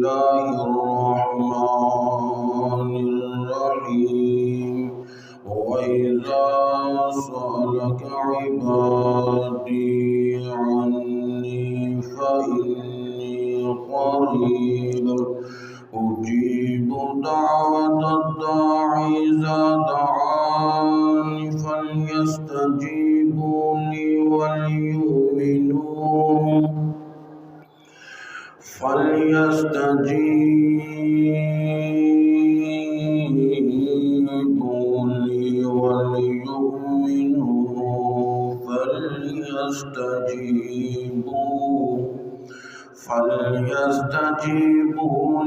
الله الرحمن الرحيم وإذا سألك عبادي عني فإني قريب أجيب دعوة الداع إذا دعان فليستجيبوا لي وليؤمنوا فليستجيبوا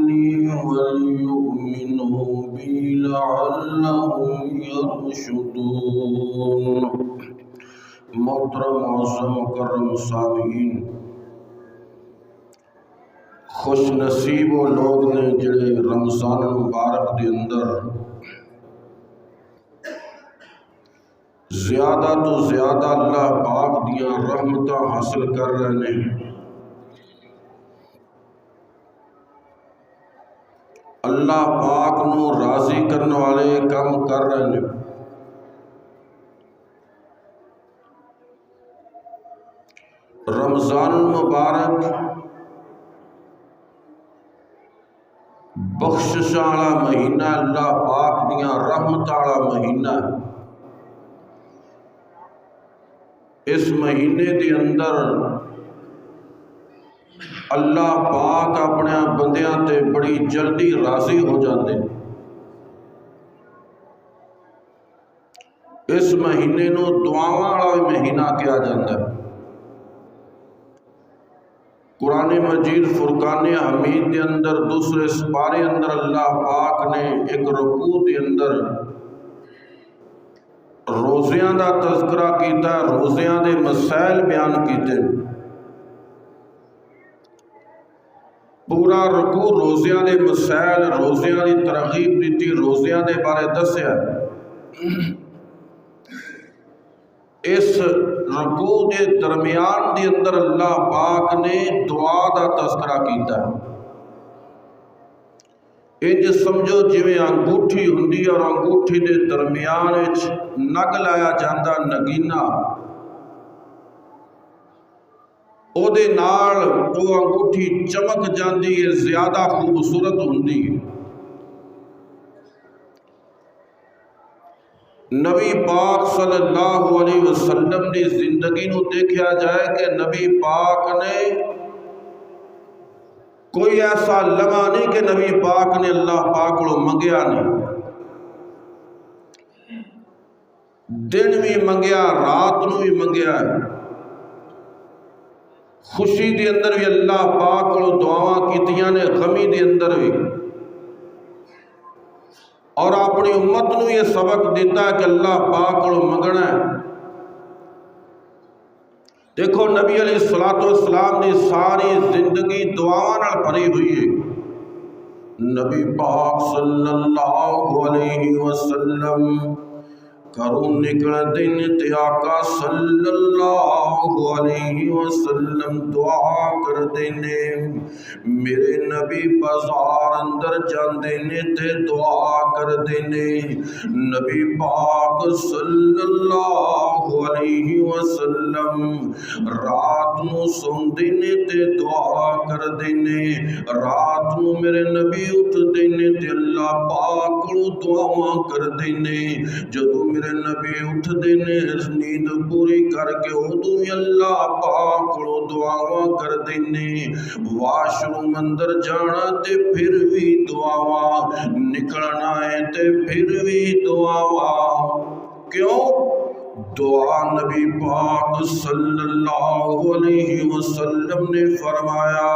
لي وليؤمنوا بي لعلهم يرشدون۔ محترم معظم مکرم سامعین، خوش نصیب وہ لوگ نے جڑے رمضان المبارک دے اندر زیادہ تو زیادہ اللہ پاک دیاں رحمتاں حاصل کر رہے ہیں۔ اللہ پاک نو راضی کرنے والے کام کر رہے ہیں۔ رمضان المبارک بخشش والا مہینہ، اللہ پاک دیاں رحمت والا مہینہ۔ اس مہینے دے اندر اللہ پاک اپنے بندیاں تے بڑی جلدی راضی ہو جاندے۔ اس مہینے نو دعاواں والا مہینہ کہا جاتا ہے۔ قرآن مجید فرقان حمید دے اندر دوسرے سپارے اندر اللہ پاک نے ایک رکوع دے اندر روزیاں دا تذکرہ کیتا ہے، روزیاں دے مسائل بیان کیتے ہیں۔ پورا رکوع روزیاں دے مسائل، روزیاں دی ترغیب دیتی، روزیاں دے بارے دسیا۔ اس رکوع دے درمیان دے اندر اللہ پاک نے دعا دا تذکرہ کیتا ہے۔ انج سمجھو جویں انگوٹھی ہوندی اور انگوٹھی دے درمیان وچ نگ لایا جاندا نگینا، او دے نال او انگوٹھی چمک جاندی ہے، زیادہ خوبصورت ہوندی ہے۔ نبی پاک صلی اللہ علیہ وسلم دی زندگی نو دیکھا جائے کہ نبی پاک نے کوئی ایسا لمحہ نہیں کہ نبی پاک نے اللہ پاک کو منگیا نہیں۔ دن بھی منگیا، رات نو بھی منگیا ہے۔ خوشی دے اندر بھی اللہ پاک کو دعاواں کیتیاں نے، غمی دے اندر بھی، اور اپنی امت نو یہ سبق دیتا ہے کہ اللہ پاک کو منگنا ہے۔ دیکھو نبی علیہ السلام نے ساری زندگی دعاواں نال بھری ہوئی ہے۔ نبی پاک صلی اللہ علیہ وسلم گھروں نکل دن تے آقا صلی اللہ علیہ وسلم دعا کر دینے۔ میرے نبی بازار اندر جاندے نے تے دعا کر دینے۔ نبی پاک صلی اللہ علیہ وسلم رات نو سوندے نے تے دعا کر دینے۔ رات نو میرے نبی اٹھ دینے تے اللہ پاک کو دعاواں کر دینے۔ جدوں میرے نبی اٹھ دینے نیند پوری کر کے ادو اللہ پاک کو دعاواں کر دینے۔ واش روم اندر جانا تے پھر بھی دعاواں، نکلنا ہے تے پھر بھی دعاواں۔ کیوں؟ دعا نبی پاک صلی اللہ علیہ وسلم نے فرمایا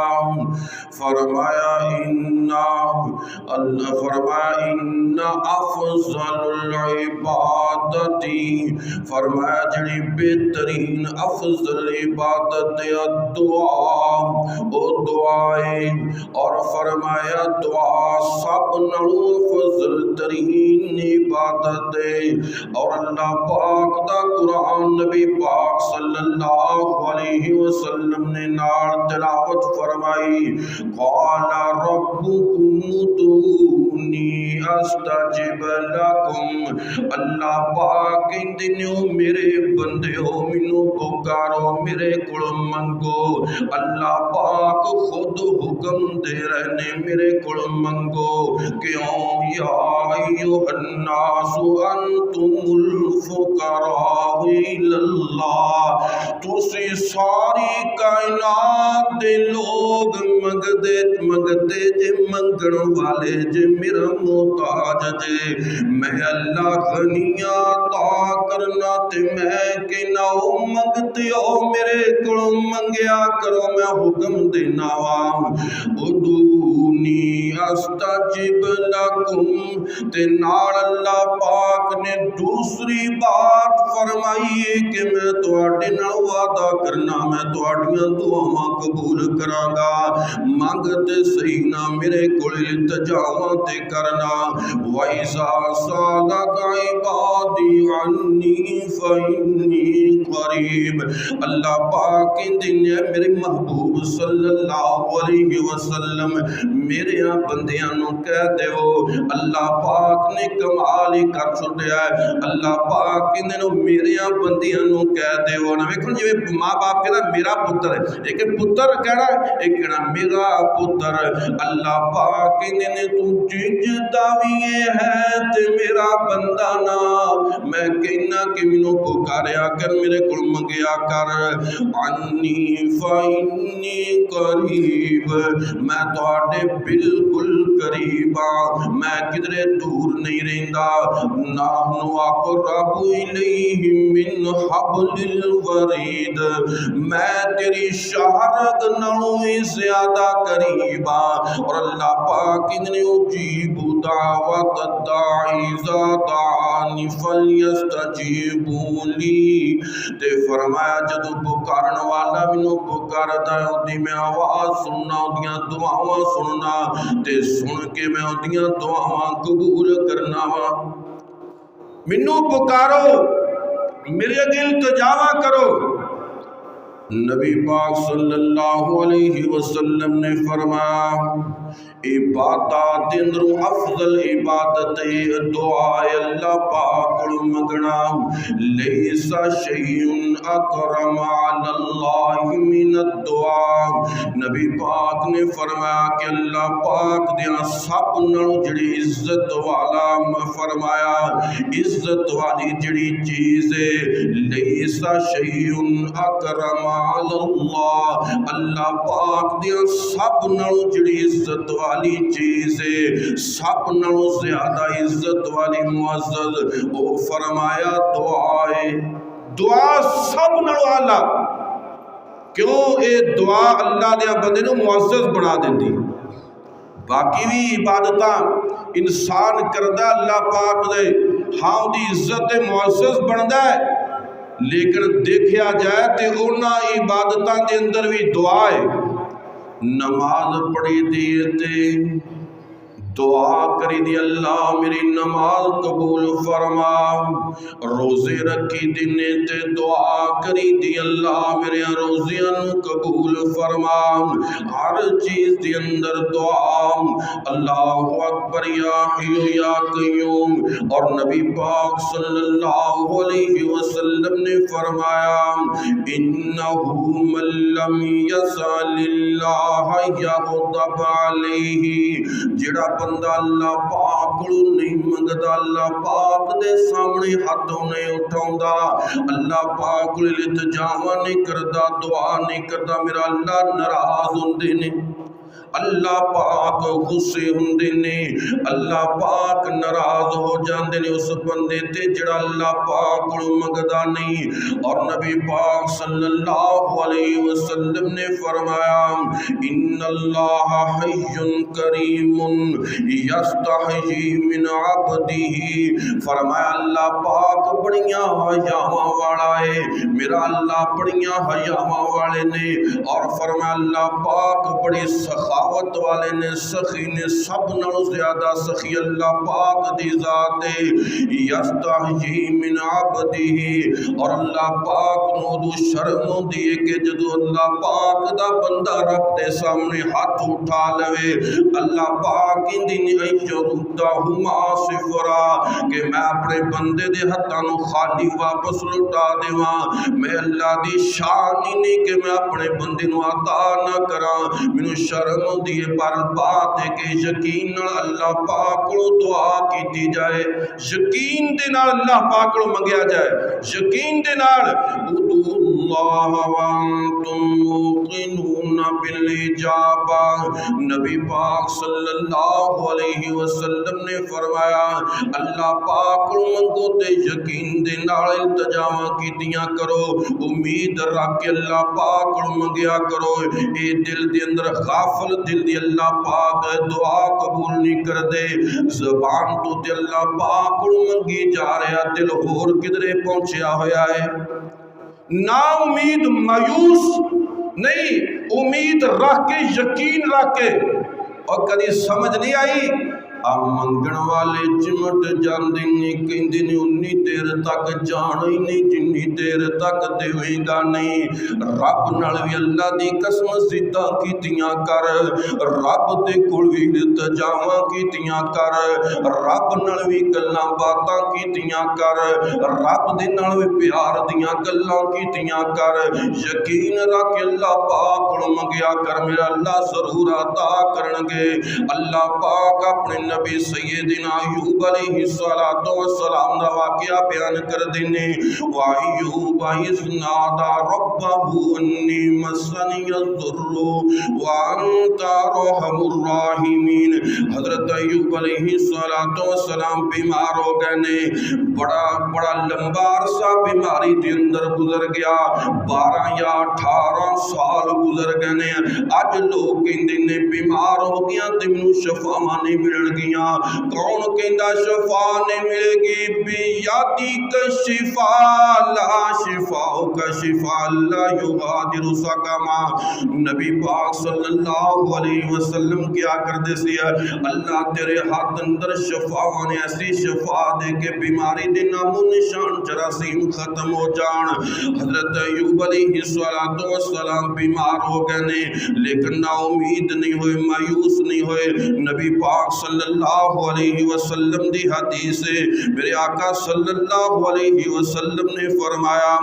ان افضل العبادتی، فرمایا جڑی بہترین افضل عبادت دعا او دعائے، اور فرمایا دعا سب نالوں افضل ترین عبادت ہے۔ اور اللہ پاک دا قرآن نبی پاک صلی اللہ علیہ وسلم نے نال تلاوت فرمائی، قال ربکم ادعونی استجب لکم، اللہ پاک کہندے نے میرے بندیو مینوں پکارو، میرے کول منگو۔ اللہ پاک خود حکم دے رہے نے میرے کول منگو، کیوں یا ایھا الناس انتم الفقراء الی اللہ، تسی ساری کائنات دے لوگ منگتے جے، منگن والے جے، میرا محتاج جے، میں اللہ غنیاں عطا کرنا تے میں کہنا او منگتے ہو میرے کولوں منگیا کرو، میں حکم دینا وا، ادعونی استجب لکم، تے نال اللہ پاک نے دوسری بات فرمائی ہے کہ میں تواڈے نال وعدہ کرنا، میں تواڈیاں دعاواں قبول کراں گا، منگ تے صحیح نہ میرے کول التجاواں تے کرنا، وَإِذَا سَأَلَكَ عِبَادِي عَنِّي فَإِنِّي قَرِيبٌ، اللہ پاک کہندے نے میرے محبوب صلی اللہ علیہ وسلم میرے بندیاں نو کہہ دیو، اللہ پاک نے کمال ہی کر چھڈیا ہے، اللہ پاک کہندے نے میرے بندیاں نو کہہ دیو، نا ویکھو جی ماں باپ کہدا میرا پتر ہے، ایک پتر کہنا ایک کہنا میرا پتر، اللہ پاک کہندے نے تو ججدا وی ہے تے میرا بندہ نا، میں کہنا کہ مینوں پکاریا کر، میرے کول منگیا کر، عنی فإنی قریب، میں تواڈے بالکل قریب ہاں، میں کدھرے دور نہیں رہندا، نحن اقرب الیہ من حبل الورید، میں تیری شہرت نالوں ہی زیادہ قریب ہاں، اور اللہ پاک نے اجیب دعوت الداعی اذا دعانی فلیستجیبوا لی، تے فرمایا جدو پکارن والا مینوں پکاردا ہے اودی میں آواز سننا، اودیاں دعاواں سننا، تے سن کے میں اودیاں دعاواں قبول کرنا وا، مینوں پکارو، میرے اگے التجاوا کرو۔ نبی پاک صلی اللہ علیہ وسلم نے فرمایا عبادات دے اندروں افضل عبادت دعا اللہ پاک کو منگنا، لیس شیء اکرم علی اللہ من الدعاء، نبی پاک نے فرمایا کہ اللہ پاک دیاں سب نالوں جڑی عزت والا فرمایا، عزت والی جڑی چیز ہے، لیس شیء اکرم علی اللہ، اللہ پاک دیاں سب نالوں جڑی عزت والی چیز ہے، سب نالوں زیادہ عزت والی معزز، او فرمایا دعا ہے، دعا سب نالوں اعلیٰ، کیوں اے دعا اللہ دے بندے نو معزز بنا دیندی، باقی بھی عبادتاں انسان کردہ اللہ پاک دے ہاں دی عزت معزز بندا ہے، لیکن دیکھیا جائے تے انہاں عبادتاں دے اندر بھی دعا ہے، نماز پڑھی دیتے دعا کری دی اللہ میری نماز قبول فرما، روزے رکھی دینے تے دعا کری دی اللہ میرے روزیاں قبول فرما، ہر چیز دی اندر دعا، اللہ اکبر یا حی یا قیوم، اور نبی پاک صلی اللہ علیہ وسلم نے فرمایا انہو من لم یسأل اللہ یغضب علیہ، جڑا بندہ اللہ پاک کو نہیں منگدا، اللہ پاک دے سامنے ہاتھ نہیں اٹھاؤندا، اللہ پاک کو التجاواں نہیں کردا، دعا نہیں کردا، میرا اللہ ناراض ہوندے نے، اللہ پاک غصے ہوندے نے، اللہ پاک ناراض ہو جاندے نے اس بندے تے جڑا اللہ پاک کو منگدا نہیں، اور نبی پاک صلی اللہ علیہ وسلم نے فرمایا ان اللہ حی کریم یستحیی من عبدہ، فرمایا اللہ پاک بڑیاں حیاواں والا ہے، میرا اللہ بڑیاں حیاواں والے نے، اور فرمایا اللہ پاک بڑی سخاوت سخاوت والے نے، سخی نے، سب نالوں زیادہ سخی اللہ پاک دی ذات ہے۔ یستحیی من عبدہ، اور اللہ پاک نو دو شرم ہوندی ہے کہ جدو اللہ پاک دا بندہ رب دے سامنے ہاتھ اٹھا لوے، اللہ پاک اندین ایشردہما صفرا، کہ میں اپنے بندے دے ہتھاں نو خالی واپس لٹا دیواں۔ میں اللہ دی شان ہی نہیں کہ میں اپنے بندے نو عطا نہ کراں، مینوں شرم ہوندی ہے، پر بات ہے کہ یقین نال اللہ پاک کو دعا کیتی جائے، یقین دے نال اللہ پاک کو منگیا جائے، یقین دے نال ادعوا اللہ وانتم موقنون بالاجابہ۔ نبی پاک صلی اللہ علیہ وسلم نے فرمایا اللہ پاک کو منگو تے یقین دے نال التجاواں کیتیاں کرو، امید رکھ کے اللہ پاک کو منگیا کرو۔ اے دل دے اندر غافل دل دی اللہ پاک دعا قبول نہیں کر دے، زبان تو تے اللہ پاک کو منگی جا رہا، دل ہور کدرے پہنچیا ہویا ہے۔ نا امید مایوس نہیں، امید رکھ کے، یقین رکھ کے، اور کدی سمجھ نہیں آئی منگن والے چمٹ جاندے نے، کہندے نے انی دیر تک جانا ہی نہیں جنی دیر تک دیوے گا نہیں۔ رب نال وی اللہ دی قسم زدہ کیتیاں کر، رب دے کول وی التجاواں کیتیاں کر، رب نال وی گلاں باتاں کیتیاں کر، رب دے نال وی پیار دیاں گلاں کیتیاں کر، یقین رکھ اللہ پاک کول منگیا کر، میرا اللہ ضرور عطا کرنگے۔ اللہ پاک اپنے نبی سیدنا ایوب علیہ السلام دا واقعہ بیان کر دینے، وَأَيُّوبَ إِذْ نَادَى رَبَّهُ أَنِّي مَسَّنِيَ الضُّرُّ وَأَنْتَ أَرْحَمُ الرَّاحِمِينَ۔ حضرت ایوب علیہ السلام بیمار ہو گئے نے، بڑا لمبا عرصہ بیماری دے اندر گزر گیا، 12 یا 18 سال گزر گئے نے۔ اج لوگ کہندے نے بیمار ہو گیا تے مینوں شفاواں نہیں ملن گیاں، کون کہندا شفا نہیں ملے گی؟ بیادک شفا لا شفاء کا شفاء لا یغادر سقما۔ نبی پاک صلی اللہ علیہ وسلم کیا کردے سی، اللہ تیرے ہاتھ اندر شفاواں نے، ایسی شفا دے کے بیماری دے نام و نشان جراثیم ختم ہو جان۔ حضرت ایوب علیہ السلام بیمار ہو گئے نے، لیکن نا امید نہیں ہوئے، مایوس نہیں ہوئے۔ نبی پاک صلی اللہ علیہ وسلم دی حدیث ہے، میرے آقا صلی اللہ علیہ وسلم نے فرمایا،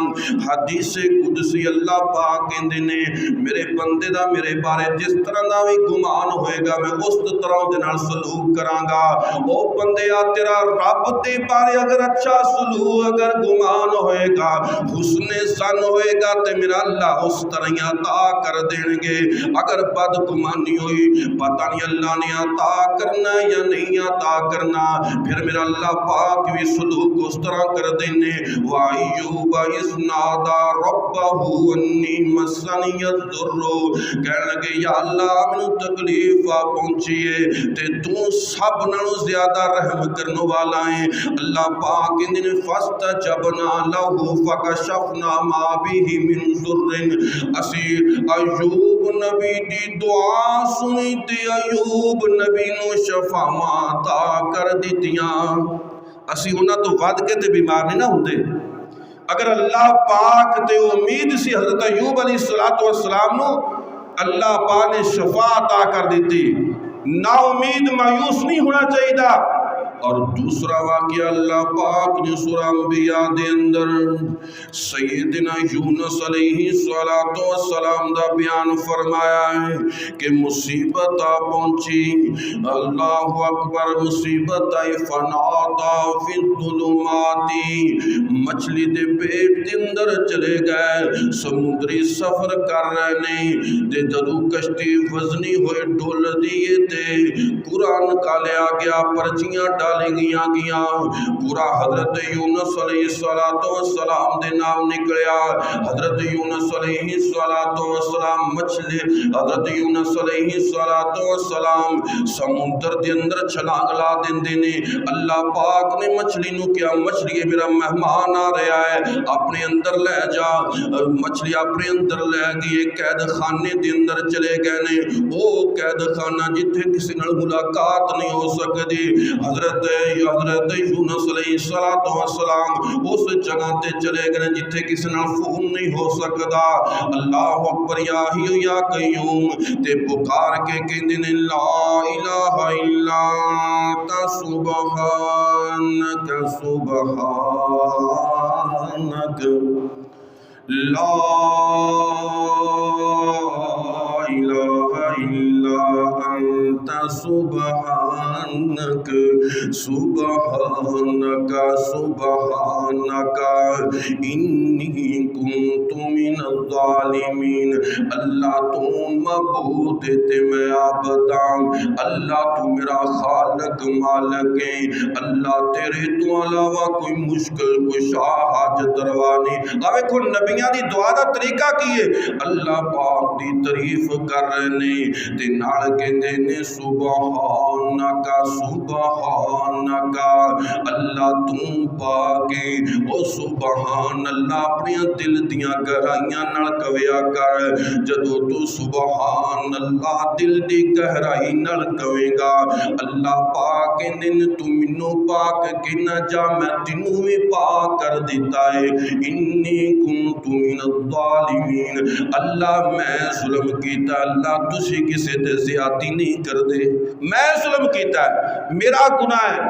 حدیث قدسی اللہ پاک کہندے نے میرے بندے دا میرے بارے جس طرح دا بھی گمان ہوئے گا میں اس طرح دے نال سلوک کراں گا۔ او بندیا تیرا رب دے بارے اگر اچھا سلوک، اگر گمان ہوئے گا، حسن ظن ہوئے گا تے میرا اللہ اس طرح ہی عطا کر دیں گے۔ اگر بد گمانی ہوئی، پتہ نہیں اللہ نے عطا کرنا یا نہیں عطا کرنا، پھر میرا اللہ پاک بھی سلوک اس طرح کر دینے۔ وَأَيُّوبَ إِذْ نَادَى رَبَّهُ أَنِّي مَسَّنِيَ الضُّرُّ، کہنے لگے یا اللہ مینوں تکلیف پہنچیے تے تو سب نالوں زیادہ رحم کرنے والا ہے۔ اللہ پاک ان دن فَاسْتَجَبْنَا لَهُ فَكَشَفْنَا مَا بِهِ مِنْ ضُرٍّ۔ اسی ایوب نبی دی دعا سنی تے ایوب نبی نو شفاواں عطا کر دیتیاں۔ اسی انہاں تو ود کے تے بیمار نہیں نہ ہوندے۔ اگر اللہ پاک تے امید سی حضرت ایوب علیہ السلام نو، اللہ پاک نے شفا عطا کر دیتی۔ نا امید مایوس نہیں ہونا چاہیے۔ اور دوسرا واقعہ اللہ پاک نے سورہ انبیاء دے اندر سیدنا یونس علیہ السلام دا بیان فرمایا ہے کہ مصیبت آ پہنچی، اللہ اکبر، مصیبت آئی، فنادا فی الظلمات، مچھلی دے پیٹ دے اندر چلے گئے، سمندری سفر کر رہے نے، تے جدو کشتی وزنی ہوئے ڈول دیئے تے قرآن کا لیا گیا، پرچیاں ڈالی گیا، پورا حضرت یونس علیہ السلام دے نام نکلیا۔ حضرت یونس علیہ السلام مچھلی، حضرت یونس علیہ السلام سمندر دے اندر چھلانگ لا دیندے نے۔ اللہ پاک نے مچھلی نو کیا، مچھلی میرا مہمان آ رہا ہے، اپنے اندر لے جا۔ مچھلی اپنے اندر لے گئی، قید خانے دے اندر چلے گئے نے۔ وہ قید خانہ جتھے کسی نال ملاقات نہیں ہو سکتی، حضرت یونس علیہ السلام اس جگہ تے چلے گئے جتھے کسی نال فون نہیں ہو سکتا۔ اللہ اکبر، یا حی یا قیوم تے پکار کے کہندے نے لا الہ الا انت سبحانک لا الہ الا انت سبحانک انی کنت من الظالمین۔ اللہ تو معبود تے میں عبداں، اللہ تو میرا خالق مالک ہے، اللہ تیرے تو علاوہ کوئی مشکل کشا حاجت روا نہیں۔ دیکھو نبیاں دی دعا دا طریقہ کی ہے، اللہ پاک دی تعریف کر رہے نے تے نال کہندے نے سبحانک اللہ تو پاک ہے۔ او سبحان اللہ اپنی دل دیاں گہرائیاں نال کہیا کر، جدوں تو سبحان اللہ دل دی گہرائی نال کہے گا، اللہ پاک کہندے نے تو مینوں پاک کہنا جا میں تینوں بھی پاک کر دیتا ہے۔ انی کنت من الظالمین، اللہ میں ظلم کیتا، اللہ تسی کسے تے زیادتی نہیں کر دے، میں ظلم کیتا ہے، میرا گناہ ہے۔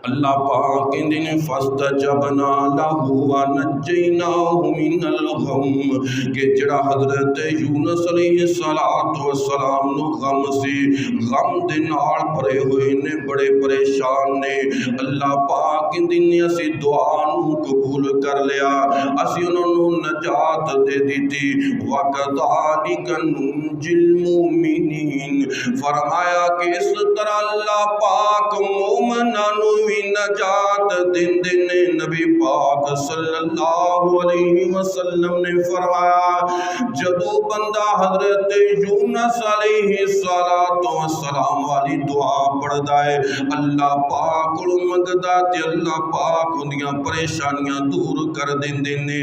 اللہ پاک کہندے نے فاستجبنا لہ ونجیناہ من الغم، کہ جڑا حضرت یونس علیہ السلام نو غم سی، غم دے نال بھرے ہوئے نے، بڑے پریشان نے، اللہ پاک کہندے نے اسی دعا نو قبول کر لیا، اسی انہوں نو نجات دے دیتی۔ وَكَذَلِكَ نُنْجِي الْمُؤْمِنِينَ، فرمایا کہ اس طرح اللہ پاک مومنانو بھی نجات دین نے۔ نبی پاک صلی اللہ علیہ وسلم نے فرمایا جدو بندہ حضرت یونس علیہ السلام والی دعا پڑھدا ہے، اللہ پاک کو منگدا تے اللہ پاک اندیاں پریشانیاں دور کر دیندے نے۔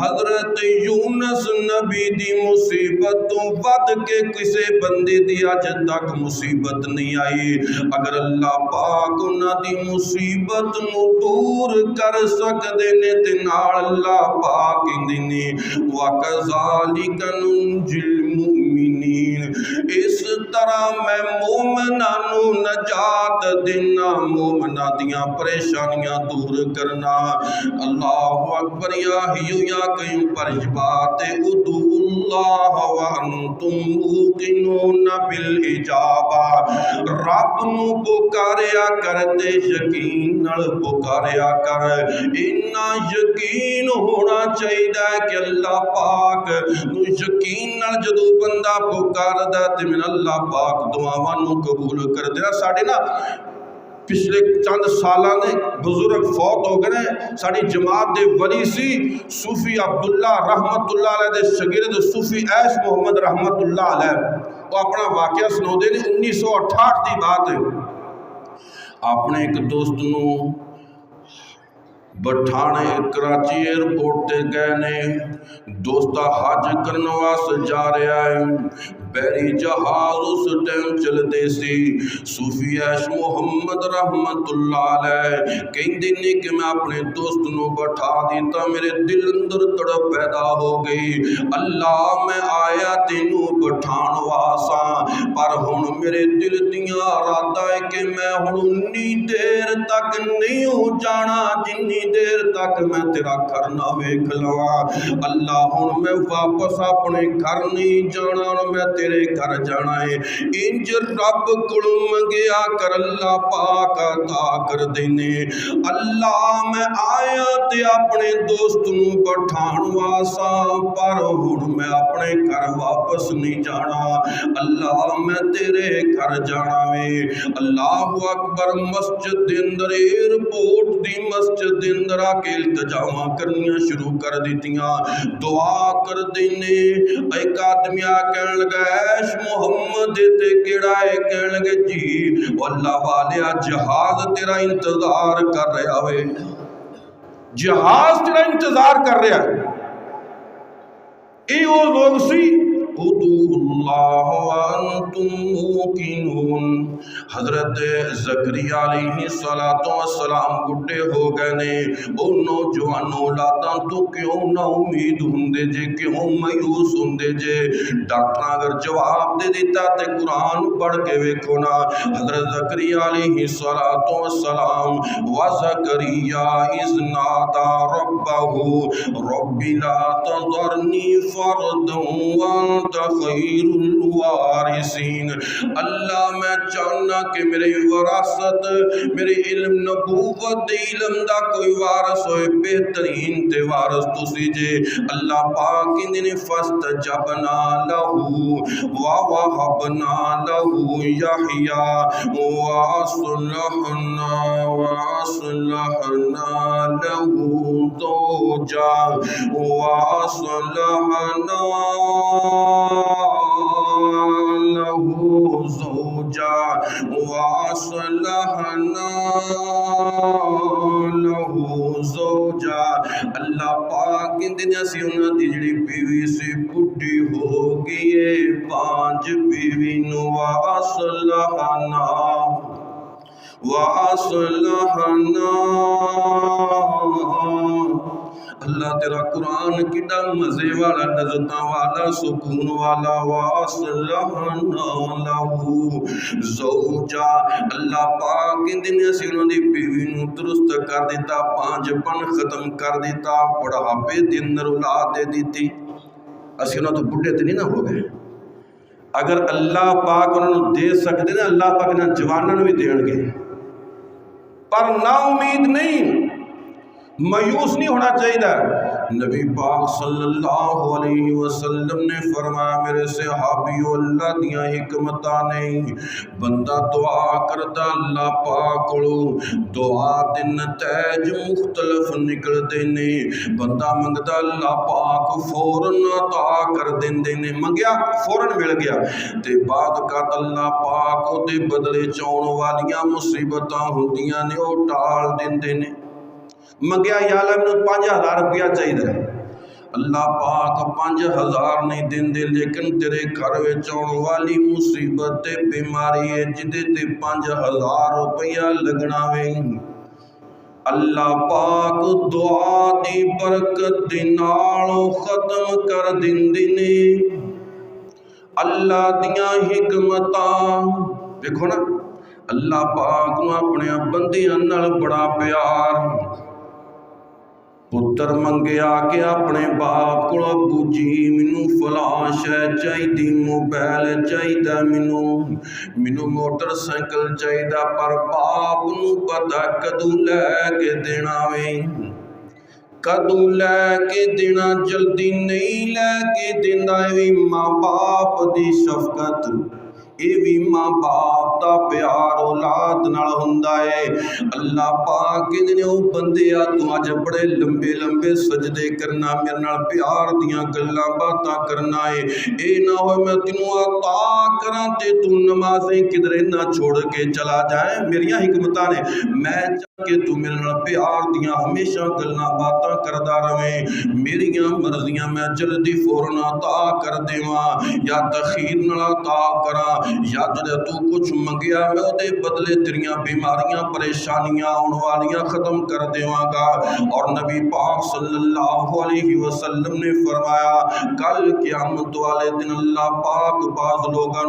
حضرت یونس نبی دی مصیبت تو ود کے کسے بندے دی اج تک مصیبت نہیں آئی۔ اگر اللہ پاک انہاں دی مصیبت نو دور کر سکدے نے تے نال اللہ پاک کہندے نے وَكَذَلِكَ نُنْجِي الْمُؤْمِنِينَ، اس طرح میں مومنانو نجات دینا، مومنہ دیاں پریشانیاں دور کرنا۔ اللہ اکبر، یا حی یا قیوم پر بات ادعو اللہ وانتم موقنون بالاجابہ، رب نو پکاریا کرتے یقین نال پکاریا کر، اتنا یقین ہونا چاہیے کہ اللہ پاک نو یقین نال جدو بندہ پکاردا تے من اللہ پاک دعاواں نو قبول کر دے۔ ساڈے نا پچھلے چند سالاں نے بزرگ فوت ہو گئے، ساری جماعت دے ولی سی صوفی عبداللہ رحمت اللہ علیہ دے شاگرد صوفی ایس محمد رحمت اللہ علیہ، وہ اپنا واقعہ سناؤندے نے 1968 دی بات ہے۔ اپنے ایک دوست نو بٹھانے کراچی ایئرپورٹ تے گئے نے، دوستہ حج کرنے واسطے جا رہا ہے، بحری جہاز اس ٹائم چل دے سی۔ صوفی ایش محمد رحمت اللہ علیہ کہندے نے کہ میں اپنے دوست نو بٹھا دیتا، میرے دل اندر تڑپ پیدا ہو گئی، اللہ میں آیا تینو بٹھان واساں، پر ہن میرے دل دیاں ارادہ ہے کہ میں ہن انی دیر تک نہیں ہو جانا جنی دیر تک میں تیرا گھر نہ ویکھ لواں، اللہ ہن میں واپس اپنے گھر نہیں جانا، میں تیرے گھر جانا ہے۔ انج رب کول منگیا کر، اللہ پاک عطا کر دینے۔ اللہ میں آیا تے اپنے دوست نو بٹھان واساں، پر ہن میں اپنے گھر واپس نہیں جانا، اللہ میں تیرے گھر جانا ہے۔ اللہ اکبر، مسجد دے اندر ایئرپورٹ دی مسجد دے اندر آ کے التجاواں کرنیاں شروع کر دیتیاں، دعا کر دینے۔ ایک آدمی آ کہنے لگا ایش محمد تے کیڑا ہے؟ کہنے لگے جی اللہ والیا جہاز تیرا انتظار کر رہا ہے، جہاز تیرا انتظار کر رہا ہے۔ اے وہ لوگ سی ادعو اللہ وانتم موقنون۔ حضرت زکریا علیہ السلام بڈھے ہو گئے نے، او نوجوان اولاداں تو کیوں نا امید ہوندے جے، کیوں مایوس ہوندے جے؟ ڈاکٹر اگر جواب دے دیتا تے قرآن پڑھ کے ویکھو نا، حضرت زکریا علیہ السلام وزکریا اذ نادى ربه رب لا تذرني فردا وانت خیر الوارثین۔ اللہ میں چاہنا کہ میری وراثت، میرے علم نبوت علم دا کوئی وارث ہوئے، بہترین تے وارث تسی جے۔ اللہ پاک نے فاستجبنا له ووهبنا له يحيى وأصلحنا له زوجا اللہ پاک دن اسی انہاں دی جڑی بیوی سی بڈھی ہو گئی ہے، 5 بیوی نو وَأَصْلَحَنَا۔ اللہ تیرا قرآن کڈا مزے والا، نظرتاں والا، سکون والا۔ وَأَصْلَحَنَا لَهُ زَوْجًا۔ اللہ پاک دن اسی انہوں دی بیوی نو درست کر دیتا، 5 پن ختم کر دیتا، بڑھاپے دن اولاد دے دیتی۔ اسی انہوں تو بڈھے تے نہیں نہ ہو گئے۔ اگر اللہ پاک انہوں دے سکتے نا، اللہ پاک نہ جوانوں بھی دین گے، پر نا امید نہیں، مایوس نہیں ہونا چاہیے۔ نبی پاک صلی اللہ علیہ وسلم نے فرمایا، میرے صحابیو اللہ دیاں حکمتاں نہیں، بندہ دعا کرتا اللہ پاک کولو، دعا دے نتائج مختلف نکل دینے، بندہ منگتا اللہ پاک فوراً عطا کر دینے، منگیا فوراً مل گیا، تے بعد کات اللہ پاک دے بدلے چون والیاں مصیبتاں ہوندیاں نے او ٹال دینے۔ منگیا یا اللہ میں 5000 روپیہ چاہیے، اللہ پاک 5000 نہیں دین دے، لیکن تیرے گھر وچ آن والی مصیبت تے بیماری ہے جدے تے 5000 روپیہ لگنا وے۔ اللہ پاک دعا دی برکت دے نال ختم کر دیندے نے۔ اللہ دیاں حکمتاں دیکھو نا، اللہ پاک نو اپنے بندیاں نال بڑا پیار۔ پتر منگیا کہ اپنے باپ کو، ابو جی مینوں فلاں شے چاہیدی، موبائل چاہیدا، مینوں موٹر سائیکل چاہیدا، پر باپ نو پتہ کدوں لے کے دینا وے، کدوں لے کے دینا، جلدی نہیں لے کے دینا۔ وی ماں باپ دی شفقت، اے بھی ماں باپ دا پیار اولاد نال ہوندا ہے۔ اللہ پاک نے او بندیا تو اج بڑے لمبے لمبے سجدے کرنا، میرے نال پیار دیاں گلاں باتاں کرنا ہے، اے نہ ہوئے میں تینوں عطا کراں تے تو نمازیں کدرے نہ چھوڑ کے چلا جائے۔ میریاں حکمتاں نے، میں چاہ کہ تو میرے نال پیار دیاں ہمیشہ گلاں باتاں کردا رہے، میریاں مرضیاں میں جلدی فوراً عطا کر دیواں یا تخیر نال عطا کراں، یا جدے تو کچھ منگیا میں دے بدلے تیریاں بیماریاں پریشانیاں آن والیاں ختم کر دیواں گا۔ اور نبی پاک صلی اللہ علیہ وسلم نے فرمایا، کل قیامت والے دن اللہ پاک بعض لوگاں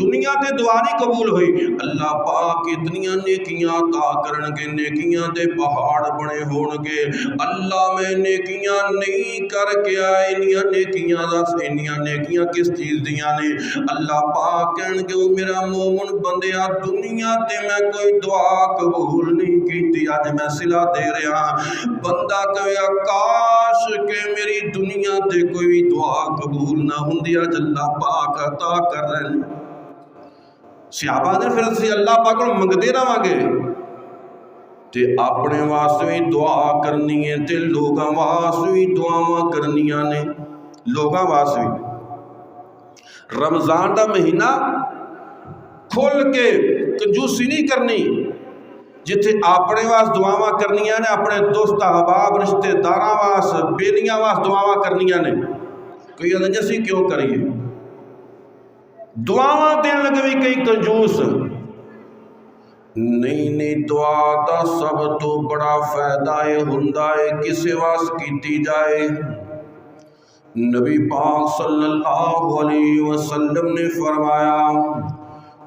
دنیا تے دعا نہیں قبول ہوئی، اللہ پاک اتنیاں نیکیاں عطا کرن گے، نیکیاں دے پہاڑ بنے ہون گے۔ اللہ میں نیکیاں نہیں کر کے آئے، انیاں نیکیاں کس چیز دیاں نے؟ اللہ پاک کہن گے، وہ میرا مومن بندیا دنیا تے میں کوئی دعا قبول نہیں کیتی، آج میں صلہ دے رہا۔ بندہ کہے کاش کہ میری دنیا تے کوئی دعا قبول نہ ہوندی، آج اللہ پاک عطا کر رہے ہیں۔ صحابہ نے پھر سے اللہ پاک کو منگتے رہاں گے تے اپنے واسطے بھی دعا کرنی ہے تے لوگاں واسطے بھی دعاواں کرنیاں نے، لوگاں واسطے بھی۔ رمضان دا مہینہ کھل کے کنجوسی نہیں کرنی، جتھے اپنے واس دعاواں کرنیاں نے، اپنے دوست احباب رشتہ داراں واس بیلیاں واس دعاواں کرنیاں نے۔ کوئی اندر اسی کیوں کریے؟ دعاواں دین لگے بھی کئی کنجوس نہیں دعا دا سب تو بڑا فائدہ ہوندا ہے کسے واس کیتی جائے۔ نبی پاک صلی اللہ علیہ وسلم نے فرمایا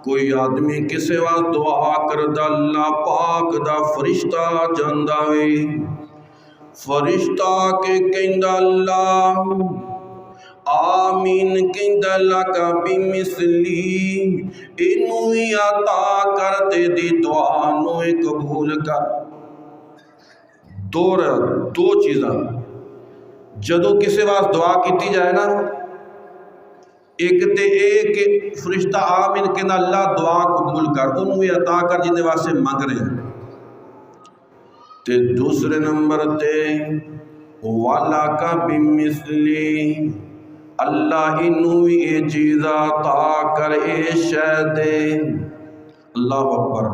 کوئی آدمی کسے واس دعا کردا اللہ پاک دا فرشتہ جاندا وے، فرشتہ کے کہندا اللہ آمین کہندا لکا بمثلی اینو ہی عطا کر دے دی دعا نو قبول کر۔ دو چیزاں جدو کسی واسطے دعا کیتی جائے نا، ایک تے ایک فرشتہ آمین کہندا اللہ دعا قبول کر انہوں ہی عطا کر جن واسطے منگ رہے ہیں، تے دوسرے نمبر تے وَلَكَ بِمِثْلِ اللہ انہوں اے چیزہ عطا کر اے شے دے۔ اللہ اکبر۔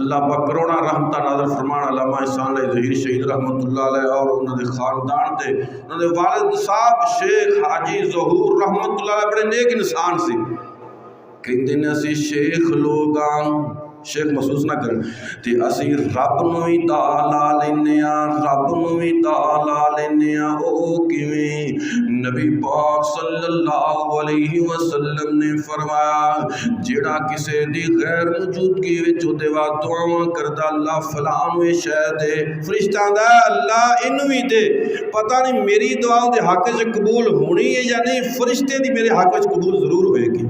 اللہ بکرونا رحمتہ نازل فرمان علامہ احسان علیہ ظہیر شہید رحمت اللہ علیہ اور انہوں نے خاندان دے انہوں نے والد صاحب شیخ حاجی ظہور رحمت اللہ علیہ بڑے نیک انسان سے کہندے نے اسی شیخ لوگاں شیخ محسوس نہ کریں تے اسی رب نو ہی تعالیٰ لینے رب نو ہی تعالیٰ لینے او کیویں نبی پاک صلی اللہ علیہ وسلم نے فرمایا جیڑا کسے دی غیر موجودگی وچ اودے وا دعاواں کردا اللہ فلاں نو شے دے فرشتہ دا اللہ اینو وی دے، پتہ نہیں میری دعا دے حق وچ قبول ہونی ہے یا نہیں، فرشتے دی میرے حق وچ قبول ضرور ہوئے گی۔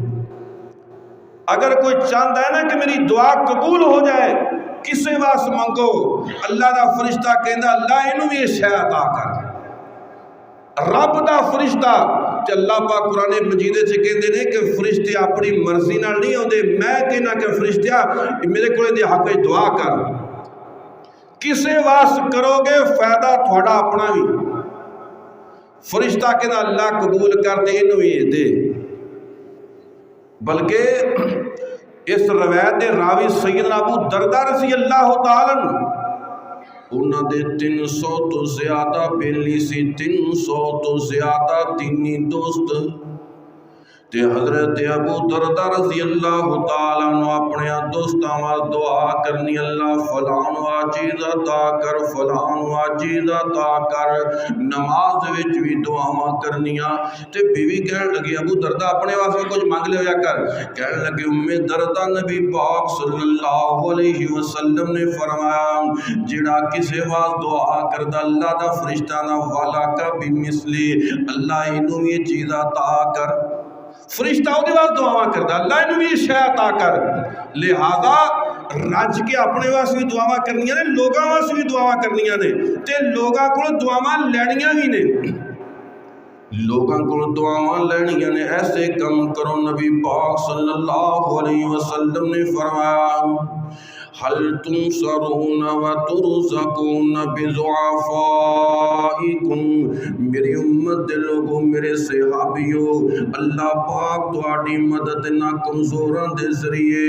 اگر کوئی چاہتا ہے نا کہ میری دعا قبول ہو جائے کسے واس منگو، اللہ دا فرشتہ کہندا اللہ اینو بھی شے عطا کر۔ رب دا فرشتہ تے اللہ پاک قرآن مجید سے کہندے نے کہ فرشتے اپنی مرضی نال نہیں ہوندے، میں کہنا کہ فرشتہ میرے کولے دے حق وچ دعا کر، کسے واس کرو گے فائدہ تھوڑا اپنا بھی۔ فرشتہ کہندا اللہ قبول کر دے اینو بھی دے، بلکہ اس روایت دے راوی سیدنا ابو دردہ رضی اللہ تعالیٰ انہوں نے 300 تو زیادہ بیلی سی 300 تو زیادہ دینی دوست تے حضرت ابو دردہ رضی اللہ تعالیٰ عنہ اپنے دوستاں وال دعا کرنی اللہ فلان وا چیز عطا کر فلان وا چیز عطا کر، نماز وچ بھی دعاواں کرنیاں تے بیوی کہن لگی ابو دردہ اپنے واسطے کچھ مانگ لیا کر، کہن لگی ام دردہ نبی پاک صلی اللہ علیہ وسلم نے فرمایا جڑا کسے واسطے دعا کردا اللہ دا فرشتہ نہ والا کا بمثلی اللہ اینو یہ چیز عطا کر، فرشتہ دے واسطے دعاواں کردا اللہ اینو بھی شے عطا کر۔ لہذا رج کے اپنے واسطے بھی دعاواں کرنیاں نے، لوگاں واسطے بھی دعاواں کرنیاں نے تے لوگاں کول دعاواں لینیاں بھی نے، لوگاں کول دعاواں لینیاں نے۔ ایسے کم کرو نبی پاک صلی اللہ علیہ وسلم نے فرمایا حل تنصرون وترزقون بضعفائکم، میری امت دے لوگوں میرے صحابیوں اللہ پاک تہاڈی مدد نہ کمزوراں دے ذریعے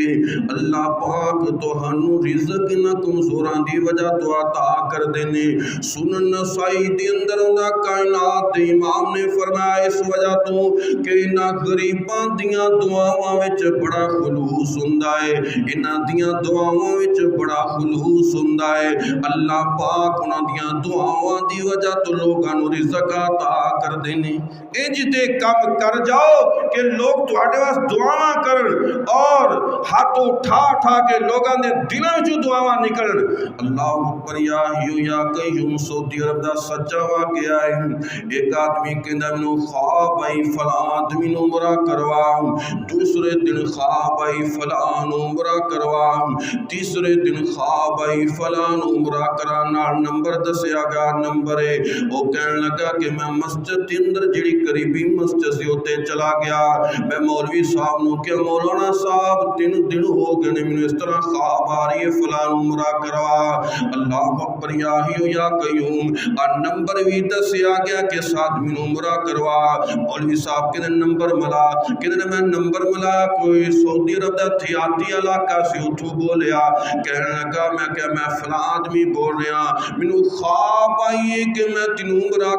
اللہ پاک تہانوں رزق نہ کمزوراں دی وجہ تو عطا کر دینے۔ سنن نسائی دے اندر دا کائنات دے امام نے فرمایا اس وجہ تو کہ انہاں غریباں دیاں دعاواں وچ بڑا خلوص ہوندا ہے، انہاں دیاں دعاواں وچ بڑا خلوص ہوندا ہے، اللہ پاک انہاں دیاں دعاواں دی وجہ تو لوگاں نوں رزق عطا کر دینے۔ انج دے کم کر جاؤ کہ لوگ تہاڈے واسطے دعاواں کرن اور ہاتھ اٹھا اٹھا کے لوگاں دے دلاں وچوں دعاواں نکلن۔ اللہ اکبر یا حیو یا قیوم سعودی عرب دا سچا واقعہ ہے۔ ایک آدمی کہندا مینوں خواب آئی فلاں آدمی نوں عمرہ کروا، دوسرے دن خواب آئی فلاں عمرہ کروا، تیسرے دن خواب آئی فلاں عمرہ کرانا، نمبر دسیا گیا نمبر ہے وہ کہنے لگا کہ میں مسجد کے اندر جڑی قریبی مسجد سے ہوتے چلا گیا، میں مولوی صاحب نو کہ مولانا صاحب 3 دن ہو گئے نے مینوں اس طرح خواب آ رہی ہے فلاں عمرہ کروا۔ اللہ اکبر یا حی یا قیوم نمبر بھی دسیا گیا کہ ساتھ میں عمرہ کروا مولوی صاحب کے نمبر ملا کہ میں نمبر ملا کوئی سعودی عرب دا تھیاتی علاقہ سے اتھو بولیا کہنے لگا میں فلاں آدمی بول رہا منو خواب آئیے کہ میں تین عمرہ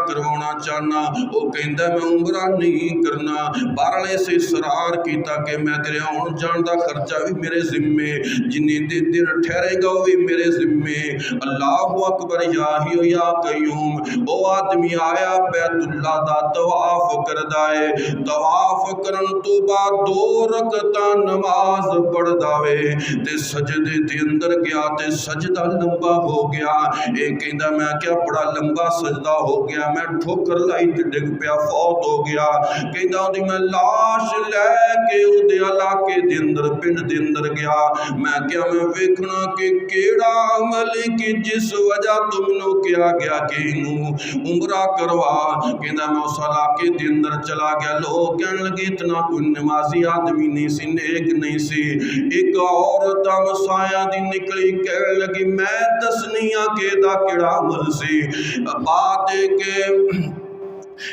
کروانا چاہنا وہ کہندا میں عمرہ نہیں کرنا بارلے سے اصرار کیتا کہ میں تیرے آن جان دا خرچہ بھی میرے ذمے جنی دن ٹھہرے گا وہ بھی میرے ذمے اللہ اکبر یا حی یا قیوم وہ آدمی آیا بیت اللہ دا طواف کردا ہے طواف کرن تو بعد 2 رکعتاں نماز پڑھدا وے تے سجدے دے اندر گیا تے سجدہ لمبا ہو گیا اے کہندا میں کیا بڑا لمبا سجدہ ہو گیا میں ٹھوکر لائی تے ڈگ پیا فوت ہو گیا کہندا اودی میں لاش لے کے اودے علاقے دے اندر پنڈ دے اندر گیا میں کیا میں ویکھنا کہ کیڑا عمل کہ جس وجہ تم نو کیا گیا کہ انہوں عمرہ کروا کہندا میں اس علاقے دے اندر چلا گیا لوگ کہنے لگے اتنا کوئی نمازی آدمی نہیں سی نیک نہیں سی ایک عورت مسایہ دی نکلی کہنے لگی میں دسنیاں کہ دا کیڑا عمل سی بات ہے کہ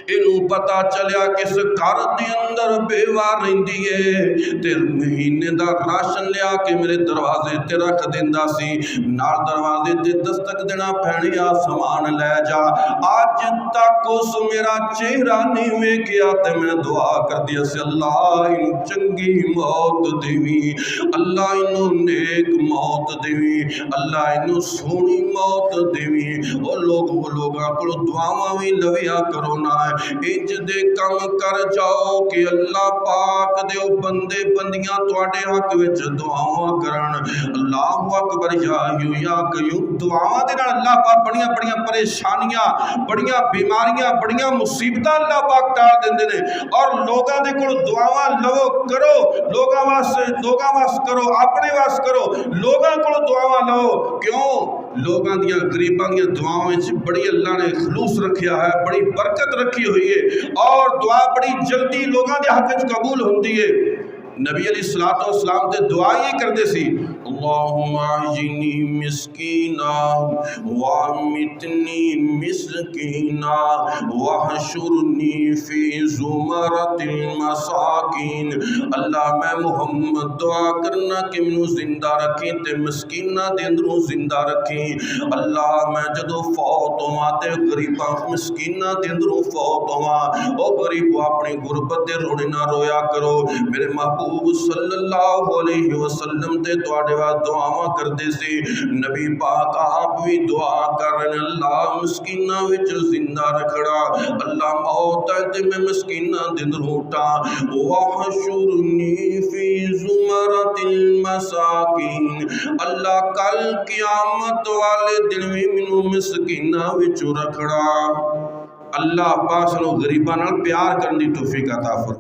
انہوں پتا چلیا کس گھر دے اندر بیوار رہندی ہے تے مہینے دا راشن لیا کے میرے دروازے تے رکھ دیندا سی نال دروازے تے دستک دینا پھینیا سامان لے جا آج تک اس میرا چہرہ نہیں ویکھیا تے میں دعا کر دیا سی اللہ انہوں چنگی موت دیوی اللہ انہوں نیک موت دیوی اللہ انہوں سونی موت دیوی وہ لوگاں کو دعاواں بھی لویا کرو نا انج دے کم کر جاؤ کہ اللہ پاک دے بندے بندیاں تواڈے حق وچ دعاواں کرن اللہ اکبر یا حی یا قیوم دعاواں دے نال اللہ پاک بڑیاں پریشانیاں بڑیاں بیماریاں بڑیاں مصیبتاں اللہ پاک ٹال دیندے نے اور لوگاں دے کول دعاواں لو کرو لوگاں واسطے کرو اپنے واسطے کرو لوگاں کول دعاواں لو کیوں لوگاں دیاں غریباں دیاں دعاواں وچ بڑی اللہ نے خلوص رکھیا ہے بڑی برکت رکھی ہوئی ہے اور دعا بڑی جلدی لوگاں دے حق وچ قبول ہوندی ہے نبی علیہ الصلوۃ والسلام تے دعا یہ کردے سی اللہم احیینی مسکینا وامیتنی مسکینا واحشرنی فی زمرۃ المساکین اللہ میں محمد دعا کرنا کہ منو زندہ رکھیں تے مسکینہ دے اندروں زندہ رکھیں اللہ میں جدو فوت ہواں تے غریباں مسکینہ دے اندروں فوت ہواں او غریبو اپنی غربت دے رونے نہ رویا کرو میرے محبوب صلی اللہ علیہ وسلم تے تواڈے واسطے دعاواں کردے سی نبی پاک آپ بھی دعا کرن اللہ مسکیناں وچ زندہ رکھنا اللہ موت تے میں مسکیناں دے اندروں اٹھا واحشرنی فی زمرۃ المساکین اللہ کل قیامت والے دن بھی مینوں مسکیناں وچ رکھنا اللہ پاک سانوں غریباں نال پیار کرن دی توفیق عطا فرمائے